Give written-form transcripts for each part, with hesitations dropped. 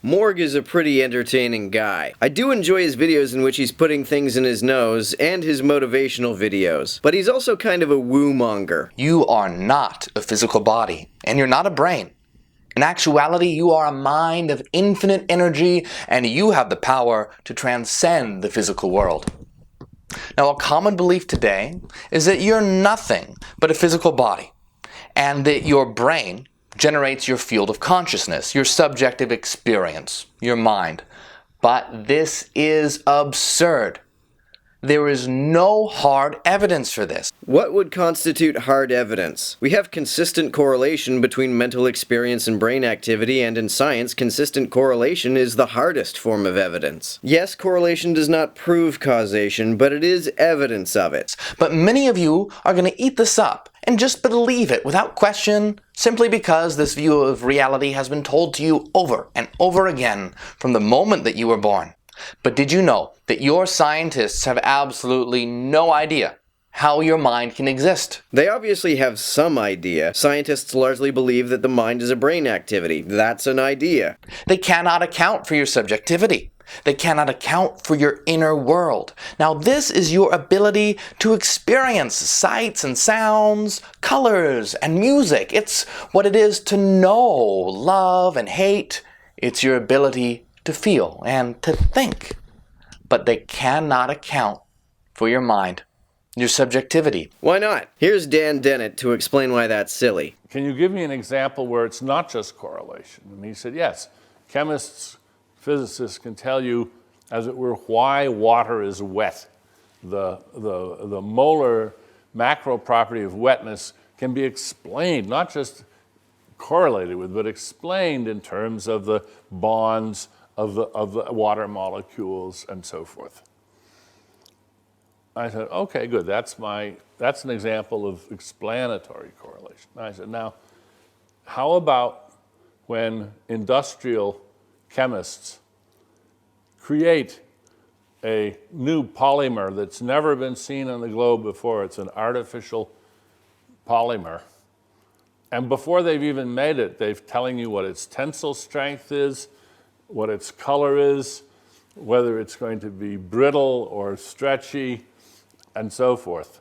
Morg is a pretty entertaining guy. I do enjoy his videos in which he's putting things in his nose, and his motivational videos. But he's also kind of a woo-monger. You are not a physical body, and you're not a brain. In actuality, you are a mind of infinite energy, and you have the power to transcend the physical world. Now, a common belief today is that you're nothing but a physical body, and that your brain generates your field of consciousness, your subjective experience, your mind. But this is absurd. There is no hard evidence for this. What would constitute hard evidence? We have consistent correlation between mental experience and brain activity, and in science, consistent correlation is the hardest form of evidence. Yes, correlation does not prove causation, but it is evidence of it. But many of you are going to eat this up and just believe it without question, simply because this view of reality has been told to you over and over again from the moment that you were born. But did you know that your scientists have absolutely no idea how your mind can exist? They obviously have some idea. Scientists largely believe that the mind is a brain activity. That's an idea. They cannot account for your subjectivity. They cannot account for your inner world. Now, this is your ability to experience sights and sounds, colors and music. It's what it is to know, love, and hate. It's your ability to feel and to think. But they cannot account for your mind, your subjectivity. Why not? Here's Dan Dennett to explain why that's silly. Can you give me an example where it's not just correlation? And he said, yes, chemists, physicists can tell you, as it were, why water is wet. The molar macro property of wetness can be explained, not just correlated with, but explained in terms of the bonds of the water molecules and so forth. I said, okay, good. That's an example of explanatory correlation. I said, now, how about when industrial chemists create a new polymer that's never been seen on the globe before? It's an artificial polymer. And before they've even made it, they're telling you what its tensile strength is, what its color is, whether it's going to be brittle or stretchy, and so forth.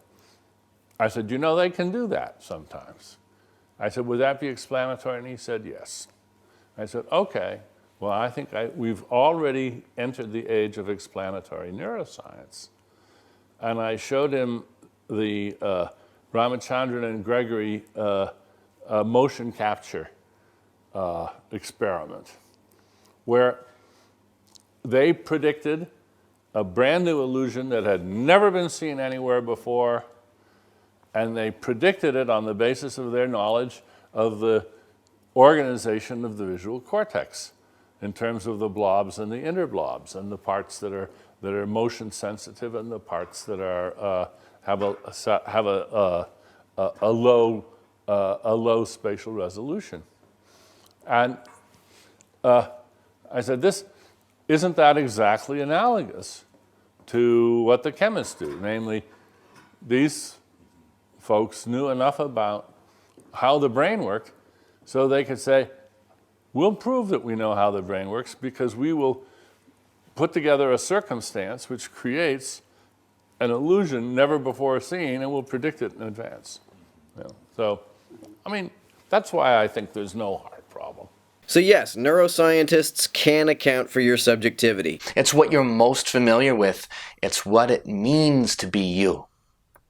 I said, you know, they can do that sometimes. I said, would that be explanatory? And he said, yes. I said, okay, well, I think we've already entered the age of explanatory neuroscience. And I showed him the Ramachandran and Gregory motion capture experiment, where they predicted a brand new illusion that had never been seen anywhere before, and they predicted it on the basis of their knowledge of the organization of the visual cortex in terms of the blobs and the interblobs, and the parts that are motion sensitive and the parts that are have a low spatial resolution. And I said, isn't that exactly analogous to what the chemists do? Namely, these folks knew enough about how the brain worked so they could say, we'll prove that we know how the brain works because we will put together a circumstance which creates an illusion never before seen, and we'll predict it in advance. You know, so, I mean, that's why I think there's no hard problem. So yes, neuroscientists can account for your subjectivity. It's what you're most familiar with. It's what it means to be you.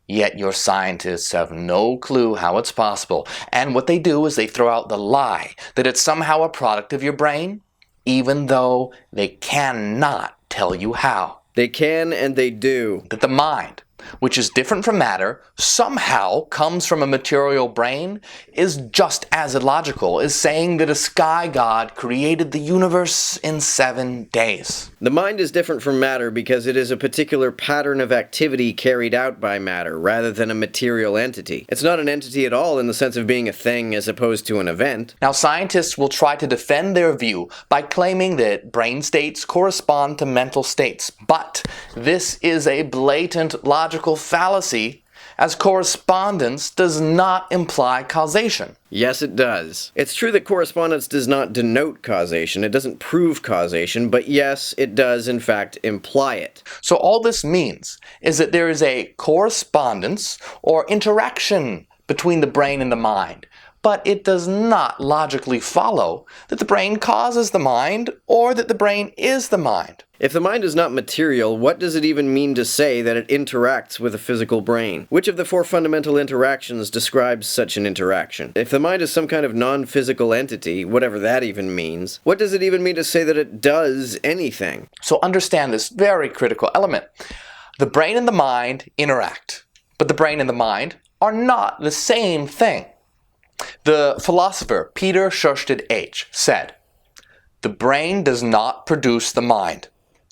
Yet your scientists have no clue how it's possible. And what they do is they throw out the lie that it's somehow a product of your brain, even though they cannot tell you how. They can and they do. That the mind, which is different from matter, somehow comes from a material brain, is just as illogical as saying that a sky god created the universe in 7 days. The mind is different from matter because it is a particular pattern of activity carried out by matter, rather than a material entity. It's not an entity at all in the sense of being a thing as opposed to an event. Now, scientists will try to defend their view by claiming that brain states correspond to mental states, but this is a blatant logical fallacy, as correspondence does not imply causation. Yes, it does. It's true that correspondence does not denote causation. It doesn't prove causation, but yes, it does in fact imply it. So all this means is that there is a correspondence or interaction between the brain and the mind, but it does not logically follow that the brain causes the mind or that the brain is the mind. If the mind is not material, what does it even mean to say that it interacts with a physical brain? Which of the four fundamental interactions describes such an interaction? If the mind is some kind of non-physical entity, whatever that even means, what does it even mean to say that it does anything? So understand this very critical element. The brain and the mind interact, but the brain and the mind are not the same thing. The philosopher Peter Schursted H. said, "The brain does not produce the mind.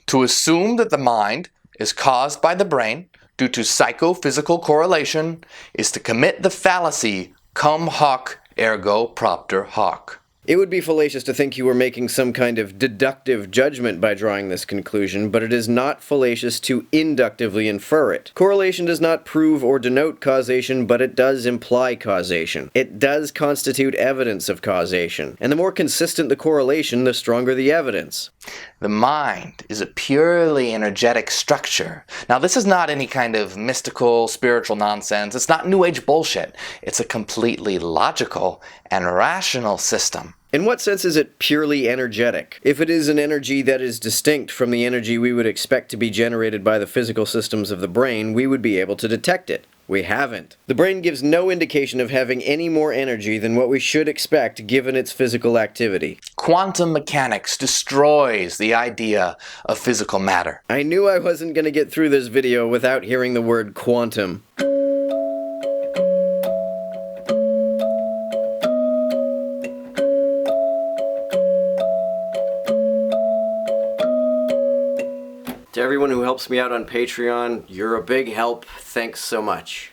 To assume that the mind is caused by the brain due to psychophysical correlation is to commit the fallacy cum hoc ergo propter hoc." It would be fallacious to think you were making some kind of deductive judgment by drawing this conclusion, but it is not fallacious to inductively infer it. Correlation does not prove or denote causation, but it does imply causation. It does constitute evidence of causation, and the more consistent the correlation, the stronger the evidence. The mind is a purely energetic structure. Now, this is not any kind of mystical, spiritual nonsense. It's not New Age bullshit. It's a completely logical and rational system. In what sense is it purely energetic? If it is an energy that is distinct from the energy we would expect to be generated by the physical systems of the brain, we would be able to detect it. We haven't. The brain gives no indication of having any more energy than what we should expect given its physical activity. Quantum mechanics destroys the idea of physical matter. I knew I wasn't going to get through this video without hearing the word quantum. To everyone who helps me out on Patreon, you're a big help. Thanks so much.